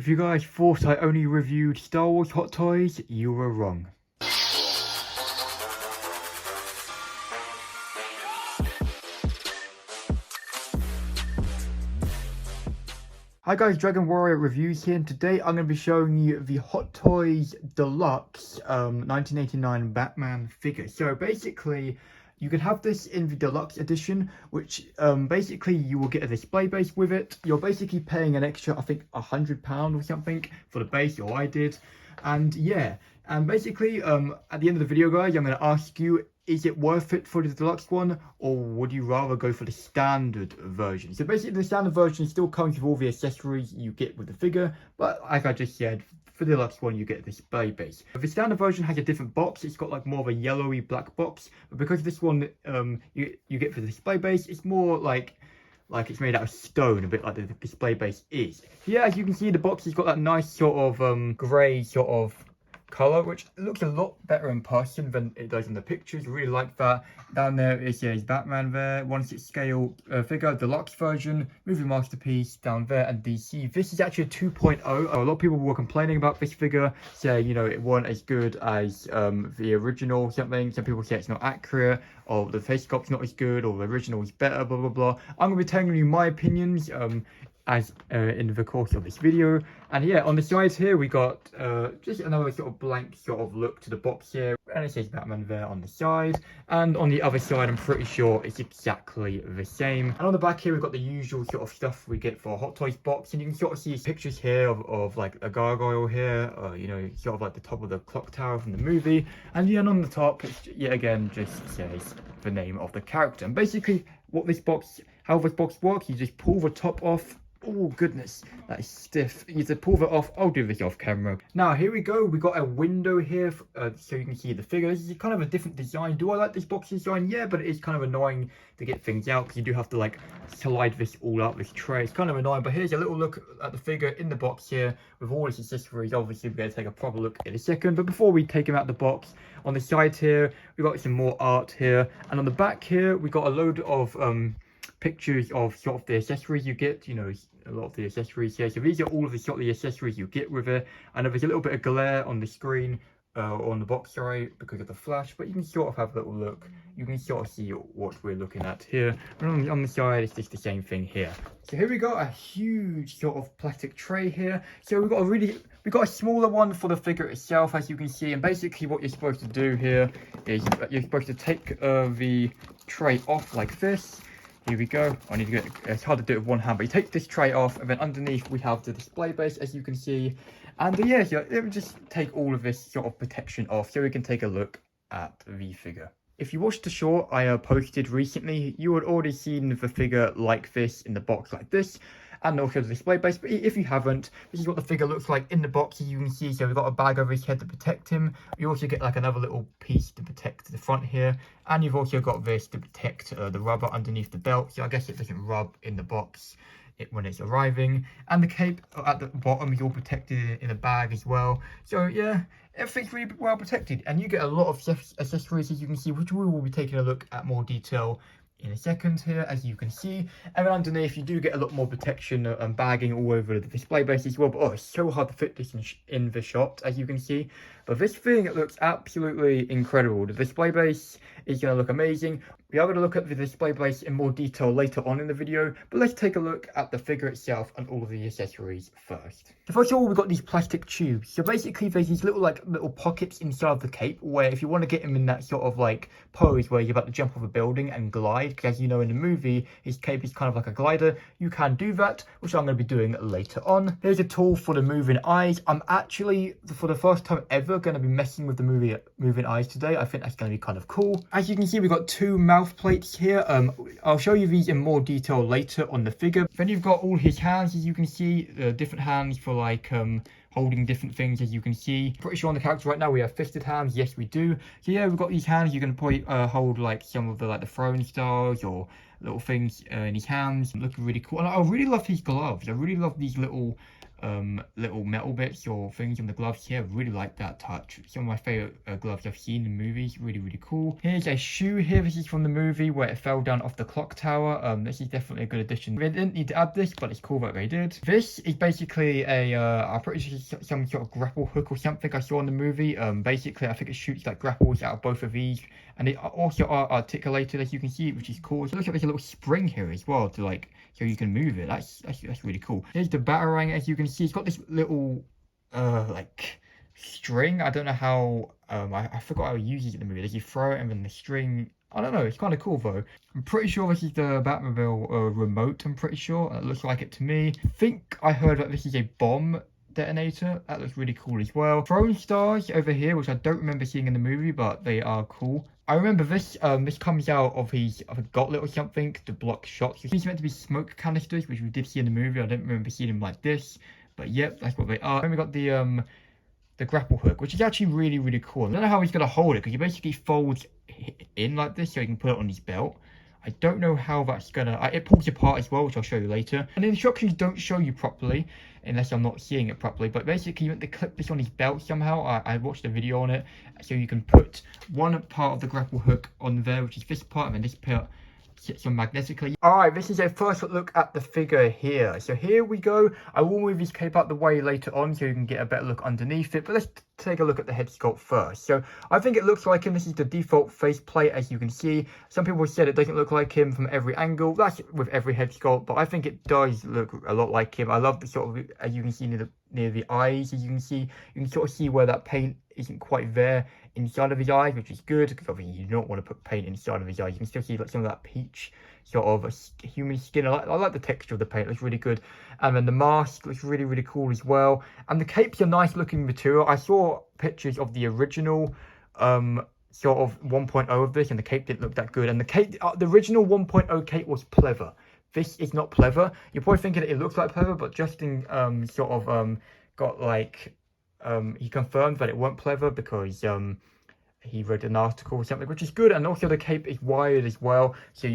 If you guys thought I only reviewed Star Wars Hot Toys, you were wrong. Hi guys, Dragon Warrior Reviews here, and today I'm going to be showing you the Hot Toys Deluxe 1989 Batman figure. So basically, you can have this in the Deluxe edition, which basically you will get a display base with it. You're basically paying an extra, I think, £100 or something for the base, or I did. And yeah, and basically at the end of the video, guys, I'm going to ask you, is it worth it for the Deluxe one, or would you rather go for the standard version? So basically the standard version still comes with all the accessories you get with the figure, but like I just said, for the Deluxe one you get a display base. The standard version has a different box. It's got like more of a yellowy black box, but because this one you get for the display base, it's more like it's made out of stone, a bit like the display base is. So yeah, as you can see, the box has got that nice sort of grey sort of color, which looks a lot better in person than it does in the pictures. I really like that. Down there it says Batman there, 1/6 scale figure, Deluxe version, movie masterpiece down there, and DC. This is actually a 2.0. A lot of people were complaining about this figure, saying, you know, it wasn't as good as the original or something. Some people say it's not accurate, or the face sculpt's not as good, or the original is better, blah blah blah. I'm going to be telling you my opinions as in the course of this video. And yeah, on the sides here we got just another sort of blank sort of look to the box here, and it says Batman there on the side, and on the other side I'm pretty sure it's exactly the same. And on the back here we've got the usual sort of stuff we get for a Hot Toys box, and you can sort of see pictures here of like a gargoyle here, you know, sort of like the top of the clock tower from the movie, and then on the top it's yet again just says the name of the character. And basically how this box works, you just pull the top off. Oh goodness, that is stiff. You have to pull that off. I'll do this off camera. Now here we go. We got a window here so you can see the figure. This is kind of a different design. Do I like this box design? Yeah, but it is kind of annoying to get things out because you do have to like slide this all out this tray. It's kind of annoying, but here's a little look at the figure in the box here with all its accessories. Obviously we're going to take a proper look in a second, but before we take him out the box, on the side here we got some more art here, and on the back here we got a load of pictures of sort of the accessories you get, you know, a lot of the accessories here. So these are all of the sort of the accessories you get with it. I know there's a little bit of glare on the screen on the box, sorry, because of the flash, but you can sort of have a little look. You can sort of see what we're looking at here. And on the side, it's just the same thing here. So here we got a huge sort of plastic tray here. So we got a smaller one for the figure itself, as you can see. And basically what you're supposed to do here is you're supposed to take the tray off like this. Here we go. I need to get, it's hard to do it with one hand, but you take this tray off, and then underneath we have the display base, as you can see. And yeah, so it would just take all of this sort of protection off so we can take a look at the figure. If you watched the short I posted recently, you would already seen the figure like this in the box like this, and also the display base. But if you haven't, this is what the figure looks like in the box, as you can see. So we've got a bag over his head to protect him. You also get like another little piece to protect the front here, and you've also got this to protect the rubber underneath the belt, so I guess it doesn't rub in the box when it's arriving. And the cape at the bottom is all protected in a bag as well. So yeah, everything's really well protected, and you get a lot of accessories, as you can see, which we will be taking a look at more detail in a second here, as you can see. And then underneath you do get a lot more protection and bagging all over the display base as well. But oh, it's so hard to fit this in the shot, as you can see. But this thing, it looks absolutely incredible. The display base is going to look amazing. We are going to look at the display base in more detail later on in the video, but let's take a look at the figure itself and all of the accessories first. So first of all, we've got these plastic tubes. So basically there's these little pockets inside the cape, where if you want to get him in that sort of like pose where you're about to jump off a building and glide, because as you know in the movie his cape is kind of like a glider, you can do that, which I'm going to be doing later on. Here's a tool for the moving eyes. I'm actually, for the first time ever, going to be messing with the moving eyes today. I think that's going to be kind of cool. As you can see, we've got two mouth plates here. I'll show you these in more detail later on the figure. Then you've got all his hands, as you can see, different hands for like holding different things, as you can see. Pretty sure on the character right now we have fisted hands. Yes, we do. So yeah, we've got these hands. You can probably hold like some of the throwing stars or little things in his hands. Looking really cool. And I really love his gloves. I really love these little little metal bits or things on the gloves here. Really like that touch. Some of my favorite gloves I've seen in movies. Really, really cool. Here's a shoe here. This is from the movie where it fell down off the clock tower. This is definitely a good addition. They didn't need to add this, but it's cool that they did. This is basically a, I'm pretty sure it's some sort of grapple hook or something I saw in the movie. Basically, I think it shoots like grapples out of both of these. And they also are articulated, as you can see, which is cool. So look at there's a little spring here as well to like, so you can move it. That's really cool. Here's the batarang, as you can see. It's got this little, like, string. I don't know how, I forgot how to use it in the movie. Like you throw it and then the string, I don't know. It's kind of cool though. I'm pretty sure this is the Batmobile remote. I'm pretty sure. It looks like it to me. I think I heard that this is a bomb detonator. That looks really cool as well. Throwing stars over here, which I don't remember seeing in the movie, but they are cool. I remember this. This comes out of his a gauntlet or something to block shots. These are meant to be smoke canisters, which we did see in the movie. I don't remember seeing them like this, but yep, that's what they are. Then we got the grapple hook, which is actually really, really cool. I don't know how he's gonna hold it because he basically folds in like this, so he can put it on his belt. I don't know how that's gonna, it pulls apart as well, which I'll show you later. And the instructions don't show you properly, unless I'm not seeing it properly. But basically you want to clip this on his belt somehow. I watched a video on it. So you can put one part of the grapple hook on there, which is this part, and then this part sits on magnetically. Alright, this is a first look at the figure here. So here we go. I will move his cape out the way later on so you can get a better look underneath it. But let's take a look at the head sculpt first. So I think it looks like him. This is the default faceplate, as you can see. Some people said it doesn't look like him from every angle. That's with every head sculpt, but I think it does look a lot like him. I love the sort of, as you can see near the eyes, as you can sort of see where that paint isn't quite there inside of his eyes, which is good because obviously you don't want to put paint inside of his eyes. You can still see like some of that peach sort of a human skin. I like the texture of the paint. It looks really good. And then the mask looks really, really cool as well. And the cape's a nice looking material. I saw pictures of the original sort of 1.0 of this, and the cape didn't look that good. And the cape, the original 1.0 cape was pleather. This is not pleather. You're probably thinking it looks like pleather, but Justin sort of got like he confirmed that it weren't pleather because he read an article or something, which is good. And also the cape is wired as well, so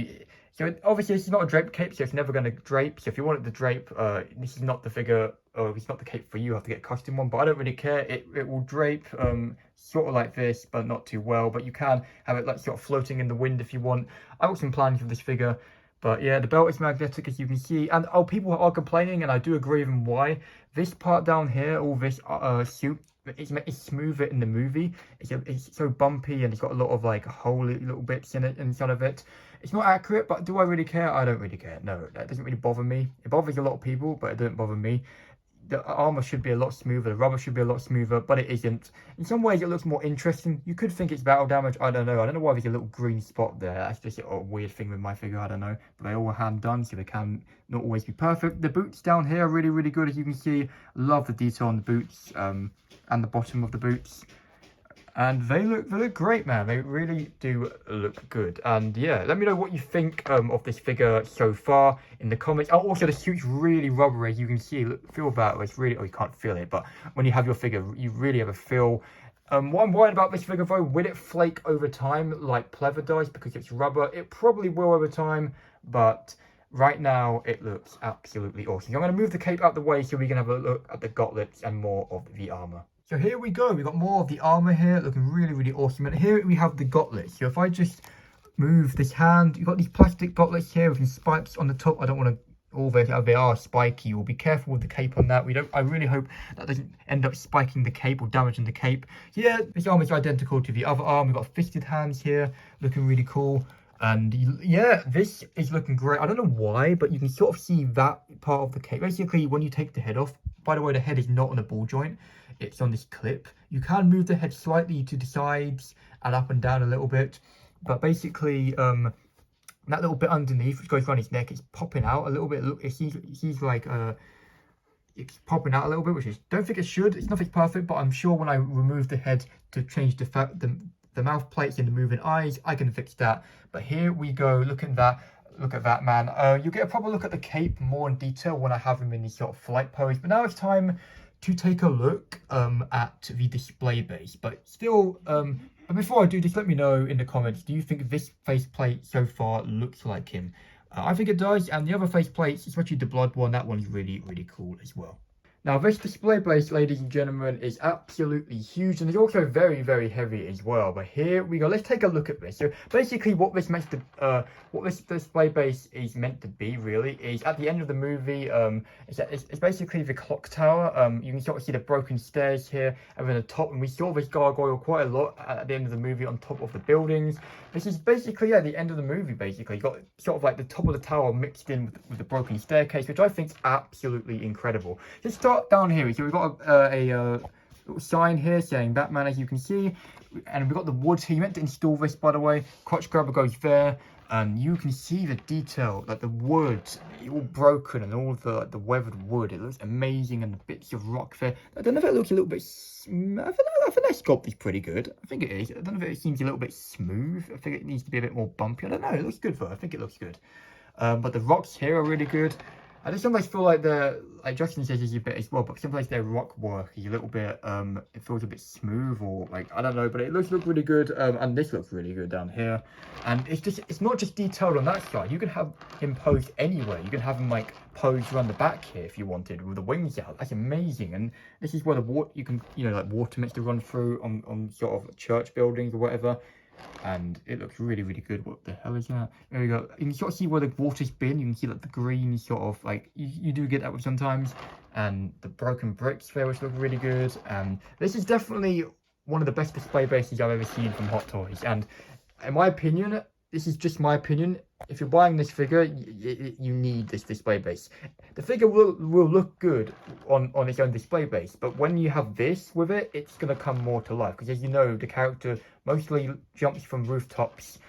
obviously this is not a drape cape, so it's never going to drape. So if you want it to drape, this is not the figure, or it's not the cape for you. You have to get a custom one, but I don't really care. It will drape sort of like this, but not too well. But you can have it like sort of floating in the wind if you want. I got some plans for this figure. But yeah, the belt is magnetic, as you can see. And people are complaining, and I do agree with them why. This part down here, all this suit, it's smoother in the movie. It's so bumpy, and it's got a lot of like holy little bits in it inside of it. It's not accurate, but do I really care? I don't really care. No, that doesn't really bother me. It bothers a lot of people, but it doesn't bother me. The armor should be a lot smoother, the rubber should be a lot smoother, but it isn't. In some ways it looks more interesting. You could think it's battle damage. I don't know why there's a little green spot there. That's just a weird thing with my figure. I don't know, but they all were hand done, so they can not always be perfect. The boots down here are really, really good, as you can see. Love the detail on the boots and the bottom of the boots. And they look great, man. They really do look good. And yeah, let me know what you think of this figure so far in the comments. Oh, also the suit's really rubbery. You can see, feel that. It's really, oh, you can't feel it, but when you have your figure, you really have a feel. What I'm worried about this figure though, will it flake over time like pleather does because it's rubber? It probably will over time, but right now it looks absolutely awesome. So I'm going to move the cape out the way so we can have a look at the gauntlets and more of the armor. So here we go, we've got more of the armor here, looking really, really awesome. And here we have the gauntlets. So if I just move this hand, you've got these plastic gauntlets here with some spikes on the top. I don't want to, they are spiky. We'll be careful with the cape on that. I really hope that doesn't end up spiking the cape or damaging the cape. Yeah, this arm is identical to the other arm. We've got fisted hands here, looking really cool. And yeah, this is looking great. I don't know why, but you can sort of see that part of the cape. Basically, when you take the head off, by the way, the head is not on a ball joint. It's on this clip. You can move the head slightly to the sides and up and down a little bit. But basically, that little bit underneath, which goes around his neck, it's popping out a little bit. Look, he's like, it's popping out a little bit, which is, don't think it should. It's nothing perfect, but I'm sure when I remove the head to change the mouth plates and the moving eyes, I can fix that. But here we go. Look at that, man. You get a proper look at the cape more in detail when I have him in this sort of flight pose. But now it's time to take a look at the display base. But still, but before I do, just let me know in the comments, do you think this faceplate so far looks like him? I think it does, and the other faceplates, especially the blood one, that one's really, really cool as well. Now this display base, ladies and gentlemen, is absolutely huge, and it's also very, very heavy as well. But here we go. Let's take a look at this. So basically, what this what this display base is meant to be, really, is at the end of the movie. It's basically the clock tower. You can sort of see the broken stairs here, and then the top, and we saw this gargoyle quite a lot at the end of the movie on top of the buildings. This is basically the end of the movie. Basically, you got sort of like the top of the tower mixed in with the broken staircase, which I think is absolutely incredible. Just start down here. So we've got a little sign here saying Batman, as you can see, and we've got the wood here. You meant to install this, by the way. Crotch grabber goes there, and you can see the detail, like the wood, all broken, and all the weathered wood. It looks amazing, and the bits of rock there. I don't know if it looks a little bit. I think that sculpt is pretty good. I think it is. I don't know if it seems a little bit smooth. I think it needs to be a bit more bumpy. I don't know. It looks good I think it looks good. But the rocks here are really good. I just sometimes feel like like Justin says is a bit as well, but sometimes their rock work is a little bit, it feels a bit smooth, or like, I don't know, but it looks really good, and this looks really good down here. And it's not just detailed on that side. You can have him posed anywhere. You can have him like posed around the back here if you wanted, with the wings out. That's amazing. And this is where the water, you can, like water meant to run through on sort of church buildings or whatever. And it looks really, really good. What the hell is that? There we go. You can sort of see where the water's been. You can see like the green sort of like, you do get that with sometimes. And the broken bricks there, which look really good. And this is definitely one of the best display bases I've ever seen from Hot Toys. And in my opinion, this is just my opinion, if you're buying this figure, you need this display base. The figure will look good on its own display base, but when you have this with it, it's going to come more to life. Because as you know, the character mostly jumps from rooftops,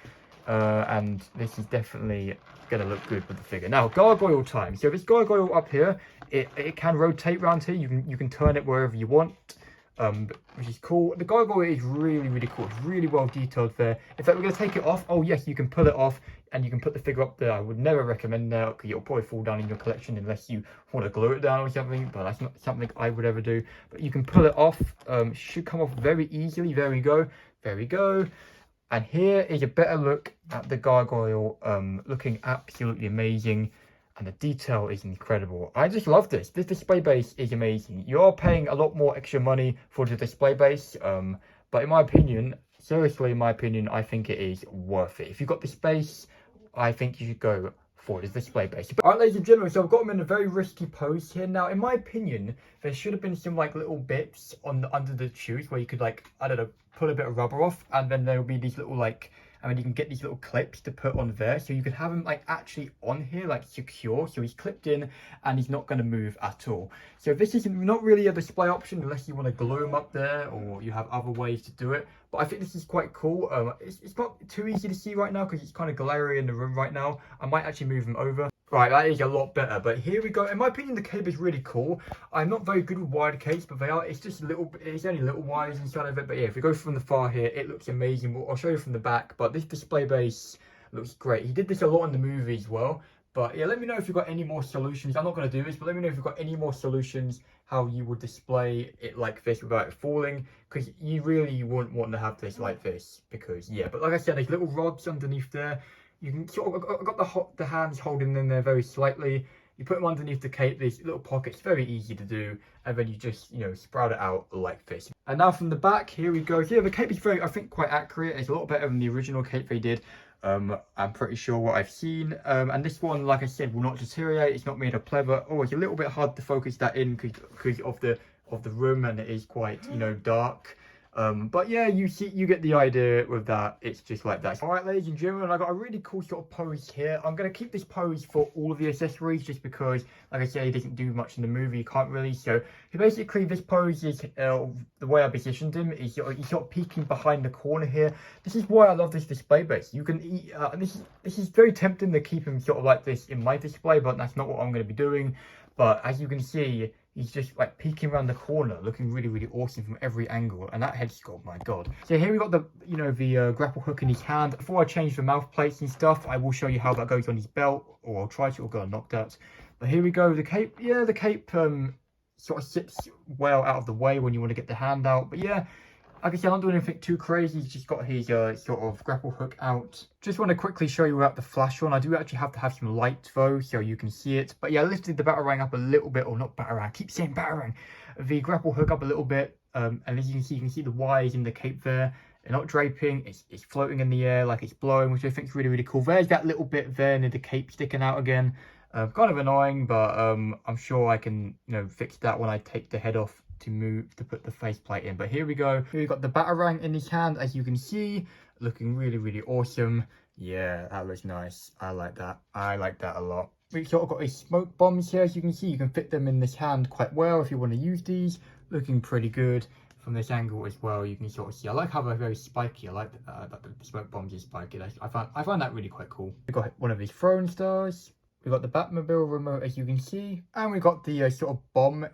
and this is definitely going to look good with the figure. Now, gargoyle time. So this gargoyle up here, it can rotate around here. You can turn it wherever you want. Which is cool. The gargoyle is really, really cool. It's really well detailed there. In fact, we're going to take it off. Oh yes, you can pull it off and you can put the figure up there. I would never recommend that because it'll probably fall down in your collection unless you want to glue it down or something, but that's not something I would ever do. But you can pull it off. Should come off very easily. There we go. There we go. And here is a better look at the gargoyle, looking absolutely amazing. And the detail is incredible. I just love this. This display base is amazing. You are paying a lot more extra money for the display base. But in my opinion, seriously, in my opinion, I think it is worth it. If you've got the space, I think you should go for the display base. Alright, ladies and gentlemen, so I've got them in a very risky pose here. Now, in my opinion, there should have been some like little bits on under the shoes where you could like, I don't know, pull a bit of rubber off, and then there'll be these little like, I mean, you can get these little clips to put on there, so you could have him like actually on here, like secure, so he's clipped in and he's not going to move at all. So this is not really a display option unless you want to glue him up there, or you have other ways to do it. But I think this is quite cool. It's not too easy to see right now because it's kind of glary in the room right now. I might actually move him over. Right, that is a lot better, but here we go. In my opinion, the cape is really cool. I'm not very good with wired capes, but it's just a little, it's only little wires inside of it. But yeah, if we go from the far here, it looks amazing. I'll show you from the back, but this display base looks great. He did this a lot in the movie as well. But yeah, let me know if you've got any more solutions. I'm not going to do this, but let me know if you've got any more solutions how you would display it like this without it falling, because you really wouldn't want to have this like this, because yeah. But like I said, there's little rods underneath there. You can sort of, I've got the hands holding in there very slightly. You put them underneath the cape, these little pockets, very easy to do, and then you just, sprout it out like this. And now from the back, here we go. So yeah, the cape is very, I think, quite accurate. It's a lot better than the original cape they did. I'm pretty sure what I've seen. And this one, like I said, will not deteriorate. It's not made of pleather. Oh, it's a little bit hard to focus that in because of the room, and it is quite, dark. But yeah, you get the idea with that. It's just like that. All right, ladies and gentlemen, I got a really cool sort of pose here. I'm going to keep this pose for all of the accessories just because, like I say, it doesn't do much in the movie. You can't really. So basically, this pose is, the way I positioned him is he's sort of peeking behind the corner here. This is why I love this display base. You can eat, and this is very tempting to keep him sort of like this in my display, but that's not what I'm going to be doing. But as you can see, he's just like peeking around the corner, looking really, really awesome from every angle. And that head sculpt, my god. So here we got the, the grapple hook in his hand. Before I change the mouth plates and stuff, I will show you how that goes on his belt, or I'll try to, or get knocked out. But here we go. The cape, the cape sort of sits well out of the way when you want to get the hand out. But yeah, Like I said, I'm not doing anything too crazy. He's just got his sort of grapple hook out. Just want to quickly show you without the flash on. I do actually have to have some light though, so you can see it. But yeah, I lifted the batarang up a little bit, or not batarang, I keep saying batarang. The grapple hook up a little bit, and as you can see the wires in the cape there. They're not draping, it's floating in the air like it's blowing, which I think is really, really cool. There's that little bit there near the cape sticking out again. Kind of annoying, but I'm sure I can, fix that when I take the head off to put the faceplate in. But here we go. Here we've got the batarang in his hand, as you can see, looking really, really awesome. Yeah, that looks nice. I like that. I like that a lot. We've sort of got his smoke bombs here, as you can see. You can fit them in this hand quite well if you want to use these. Looking pretty good. From this angle as well, you can sort of see. I like how they're very spiky. I like that the smoke bombs is spiky. I find that really quite cool. We got one of these throwing stars. We got the Batmobile remote, as you can see, and we got the sort of bomb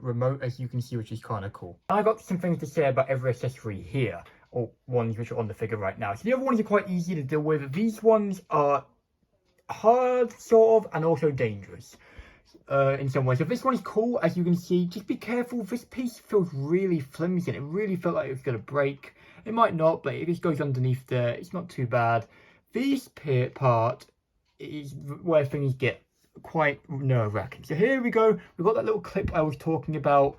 remote, as you can see, which is kind of cool. And I got some things to say about every accessory here, or ones which are on the figure right now. So the other ones are quite easy to deal with. These ones are hard, sort of, and also dangerous. In some ways. So this one is cool, as you can see. Just be careful. This piece feels really flimsy, and it really felt like it was going to break. It might not, but it just goes underneath there. It's not too bad. This part is where things get quite nerve-wracking. So here we go. We've got that little clip I was talking about,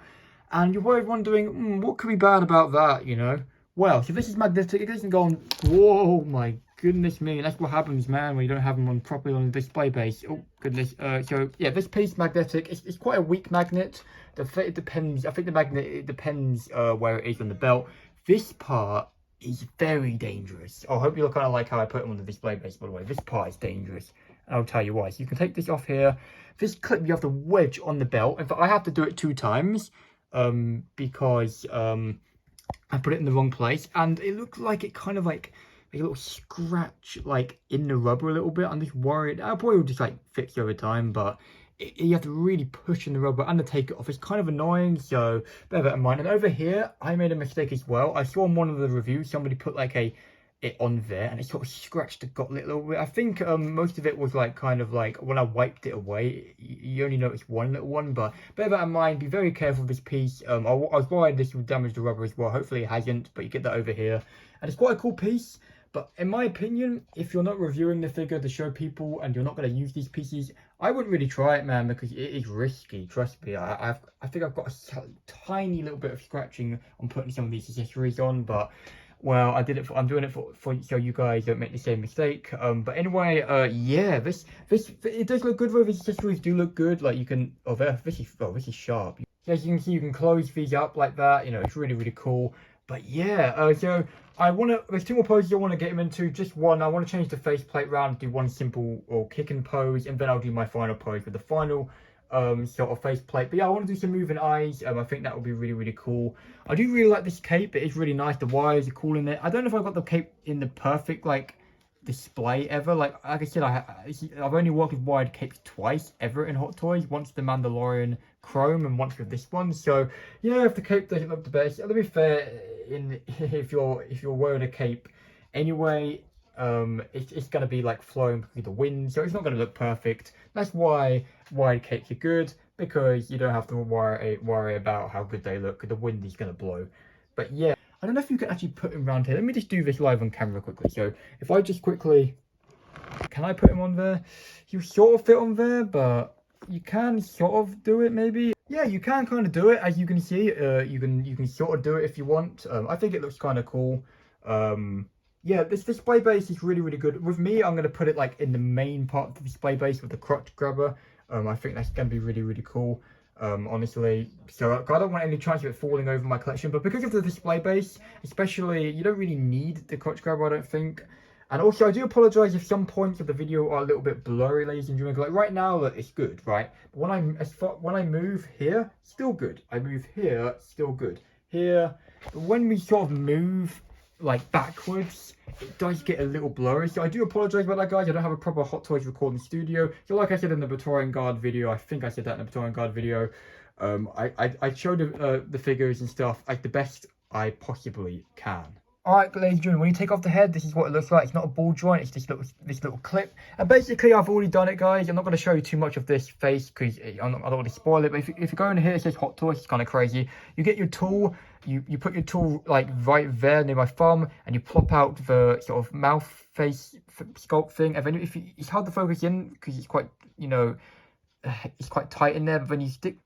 and you're probably wondering, what could be bad about that, Well, so this is magnetic. It doesn't go on. Whoa, my goodness me. That's what happens, man, when you don't have them on properly on the display base. Oh, goodness. So, yeah, this piece, magnetic. It's quite a weak magnet. It depends. I think the magnet, it depends where it is on the belt. This part is very dangerous. I hope you'll kind of like how I put them on the display base, by the way. This part is dangerous. And I'll tell you why. So you can take this off here. This clip, you have to wedge on the belt. In fact, I have to do it 2 times because I put it in the wrong place, and it looks like it kind of like a little scratch like in the rubber a little bit. I'm just worried. I'll probably just like fix it over time, but you have to really push in the rubber and to take it off. It's kind of annoying, so bear that in mind. And over here, I made a mistake as well. I saw in one of the reviews somebody put like it on there, and it sort of scratched and got a little bit. I think most of it was like kind of like when I wiped it away, you only noticed one little one, but bear that in mind. Be very careful with this piece. I was worried this would damage the rubber as well. Hopefully it hasn't, but you get that over here, and it's quite a cool piece. But in my opinion, if you're not reviewing the figure to show people and you're not going to use these pieces, I wouldn't really try it, man, because it is risky. Trust me. I think I've got a tiny little bit of scratching on putting some of these accessories on, but well, I'm doing it for so you guys don't make the same mistake. But anyway, yeah, this it does look good. Though these accessories do look good. Like you can, this is sharp. So as you can see, you can close these up like that. It's really, really cool. But yeah, so there's 2 more poses I want to get him into. Just one, I want to change the faceplate round, do one simple or kicking pose, and then I'll do my final pose with the final sort of faceplate. But yeah, I want to do some moving eyes. I think that would be really, really cool. I do really like this cape. It is really nice. The wires are cool in it. I don't know if I got the cape in the perfect like display ever. Like I said, I've only worked with wired capes twice ever in Hot Toys. Once the Mandalorian Chrome and once with this one. So yeah, if the cape doesn't look the best, to be fair, if you're wearing a cape anyway, it's going to be like flowing through the wind, so it's not going to look perfect. That's why wired capes are good, because you don't have to worry about how good they look, because the wind is going to blow. But yeah, I don't know if you can actually put him around here. Let me just do this live on camera quickly. So if I just quickly, can I put him on there? You sort of fit on there, but you can sort of do it maybe. Yeah, you can kind of do it, as you can see. You can sort of do it if you want. I think it looks kind of cool. Yeah, this display base is really, really good. With me, I'm going to put it like in the main part of the display base with the crotch grabber. I think that's going to be really, really cool. Honestly, so I don't want any chance of it falling over my collection, but because of the display base, especially, you don't really need the crotch grabber, I don't think. And also, I do apologize if some points of the video are a little bit blurry, ladies and gentlemen. Like right now, it's good, right? But when I move here, still good. I move here, still good. Here, but when we sort of move like backwards, it does get a little blurry. So I do apologize about that, guys. I don't have a proper Hot Toys recording studio. So like I said in the Praetorian Guard video, I think I said that in the Praetorian Guard video, I showed the figures and stuff like the best I possibly can. Alright, ladies and gentlemen, when you take off the head, this is what it looks like. It's not a ball joint, it's this little clip. And basically, I've already done it, guys. I'm not going to show you too much of this face because I don't want to spoil it. But if you go in here, it says Hot Toys, it's kind of crazy. You get your tool, you put your tool like right there near my thumb, and you plop out the sort of mouth face sculpt thing. And then it's hard to focus in because it's quite, it's quite tight in there. But when you stick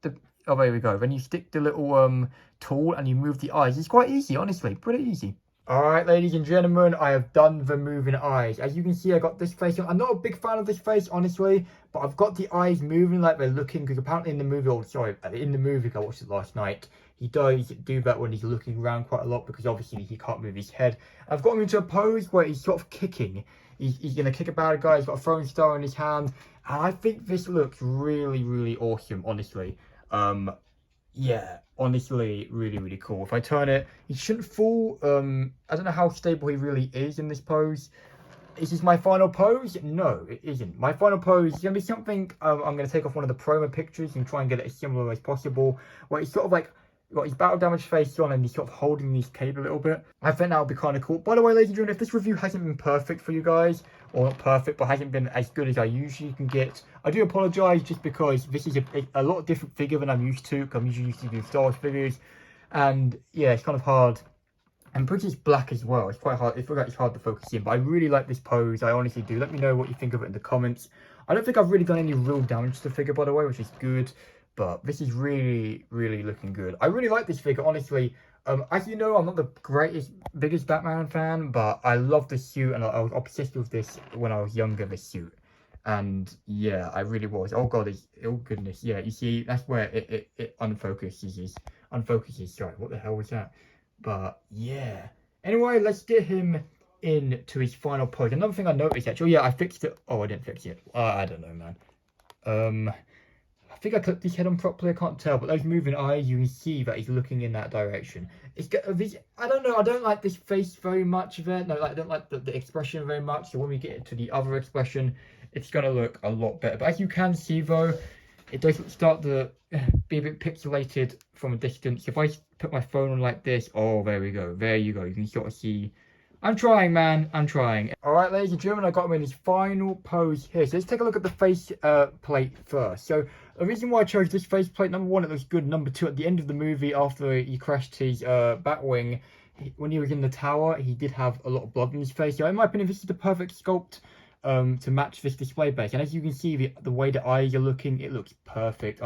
oh, there we go. When you stick the little tool and you move the eyes, it's quite easy, honestly, pretty easy. Alright, ladies and gentlemen, I have done the moving eyes. As you can see, I got this face on. I'm not a big fan of this face, honestly, but I've got the eyes moving like they're looking, because apparently in the movie, in the movie, I watched it last night, he does do that when he's looking around quite a lot, because obviously he can't move his head. I've got him into a pose where he's sort of kicking. He's going to kick a bad guy, he's got a throwing star in his hand, and I think this looks really, really awesome, honestly. Yeah, honestly, really, really cool. If I turn it, he shouldn't fall. I don't know how stable he really is in this pose. Is this my final pose? No, it isn't. My final pose is going to be something, I'm going to take off one of the promo pictures and try and get it as similar as possible, where it's sort of like, got his battle damage face on and he's sort of holding his cape a little bit. I think that would be kind of cool. By the way, ladies and gentlemen, if this review hasn't been perfect for you guys, or not perfect, but hasn't been as good as I usually can get, I do apologise, just because this is a lot different figure than I'm used to. I'm usually used to doing Star Wars figures, and yeah, it's kind of hard. And because it's black as well, it's quite hard. I feel like it's hard to focus in, but I really like this pose. I honestly do. Let me know what you think of it in the comments. I don't think I've really done any real damage to the figure, by the way, which is good. But this is really, really looking good. I really like this figure, honestly. As you know, I'm not the biggest Batman fan, but I love this suit, and I was obsessed with this when I was younger, this suit. And yeah, I really was. Oh god, oh goodness, yeah, you see, that's where it unfocuses. Sorry, what the hell was that? But yeah. Anyway, let's get him into his final pose. Another thing I noticed, actually, yeah, I fixed it. Oh, I didn't fix it. I don't know, man. I think I clipped his head on properly, I can't tell, but those moving eyes, you can see that he's looking in that direction. I don't know, I don't like this face very much of it. No, I don't like the expression very much, so when we get into the other expression, it's going to look a lot better. But as you can see, though, it does start to be a bit pixelated from a distance. If I put my phone on like this, oh, there we go, there you go, you can sort of see. I'm trying, man. I'm trying. Alright, ladies and gentlemen, I got him in his final pose here. So let's take a look at the face plate first. So the reason why I chose this face plate, number one, it looks good. Number two, at the end of the movie, after he crashed his Batwing, when he was in the tower, he did have a lot of blood in his face. So in my opinion, this is the perfect sculpt to match this display base. And as you can see, the way the eyes are looking, it looks perfect.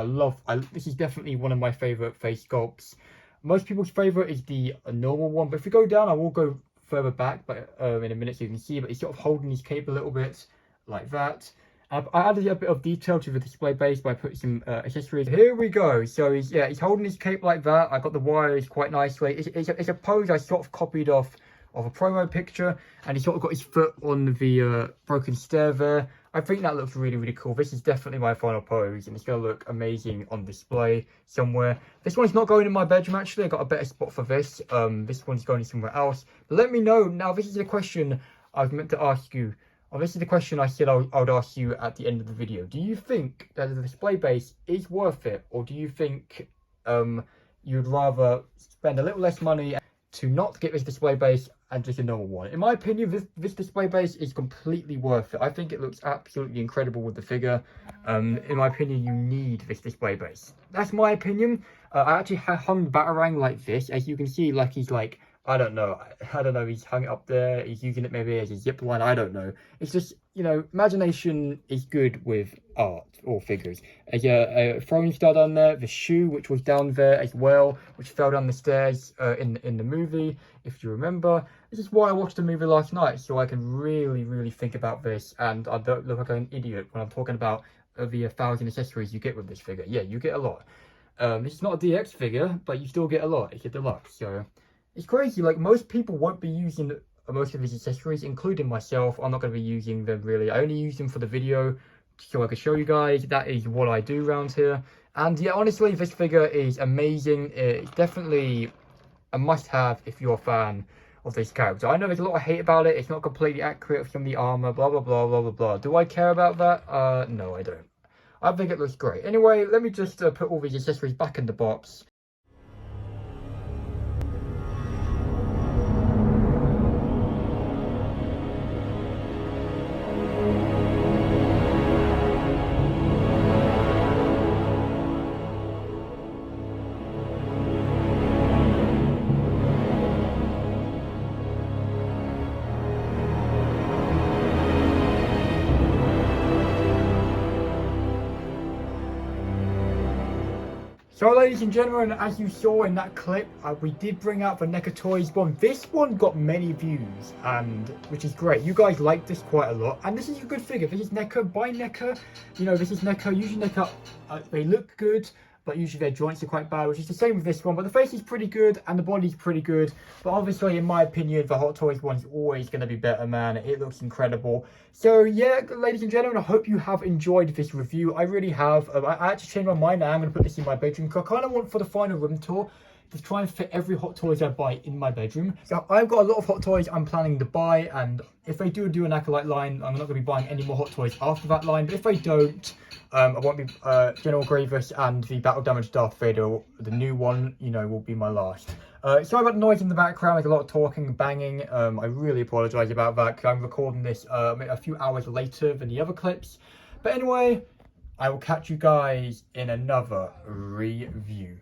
This is definitely one of my favorite face sculpts. Most people's favorite is the normal one, but if we go down, I will go further back, but in a minute, so you can see, but he's sort of holding his cape a little bit like that. I added a bit of detail to the display base by putting some accessories. Here we go. So he's holding his cape like that. I got the wires quite nicely. It's a pose I sort of copied off of a promo picture, and he sort of got his foot on the broken stair there. I think that looks really, really cool. This is definitely my final pose, and it's going to look amazing on display somewhere. This one's not going in my bedroom, actually. I got a better spot for this. This one's going somewhere else. But let me know. Now, this is a question I was meant to ask you. Or this is the question I said I would ask you at the end of the video. Do you think that the display base is worth it? Or do you think you'd rather spend a little less money to not get this display base and just a normal one? In my opinion, this display base is completely worth it. I think it looks absolutely incredible with the figure. In my opinion, you need this display base. That's my opinion. I actually hung the Batarang like this. As you can see, like he's like, I don't know, he's hung it up there, he's using it maybe as a zip line, I don't know. It's just, imagination is good with art or figures. There's a throwing star down there, the shoe, which was down there as well, which fell down the stairs in the movie, if you remember. This is why I watched the movie last night, so I can really, really think about this, and I don't look like an idiot when I'm talking about the 1,000 accessories you get with this figure. Yeah, you get a lot. This is not a DX figure, but you still get a lot. It's a deluxe, so it's crazy. Like, most people won't be using most of these accessories, including myself. I'm not going to be using them, really. I only use them for the video, so I can show you guys. That is what I do around here. And yeah, honestly, this figure is amazing. It's definitely a must-have if you're a fan of this character. I know there's a lot of hate about it. It's not completely accurate from the armor, blah, blah, blah, blah, blah, blah. Do I care about that? No, I don't. I think it looks great. Anyway, let me just put all these accessories back in the box. So ladies and gentlemen, as you saw in that clip, we did bring out the NECA Toys one. This one got many views, and which is great. You guys like this quite a lot, and this is a good figure. This is NECA by NECA. You know, this is NECA. Usually NECA, they look good, but usually their joints are quite bad, which is the same with this one. But the face is pretty good, and the body's pretty good. But obviously, in my opinion, the Hot Toys one's always going to be better, man. It looks incredible. So yeah, ladies and gentlemen, I hope you have enjoyed this review. I really have. I actually changed my mind now. I'm going to put this in my bedroom, because I kind of want, for the final room tour, to try and fit every Hot Toys I buy in my bedroom. So I've got a lot of Hot Toys I'm planning to buy, and if they do an Acolyte line, I'm not going to be buying any more Hot Toys after that line. But if they don't, I won't be General Grievous and the Battle Damage Darth Vader, the new one, you know, will be my last. Sorry about the noise in the background. There's a lot of talking and banging. I really apologise about that, because I'm recording this a few hours later than the other clips. But anyway, I will catch you guys in another review.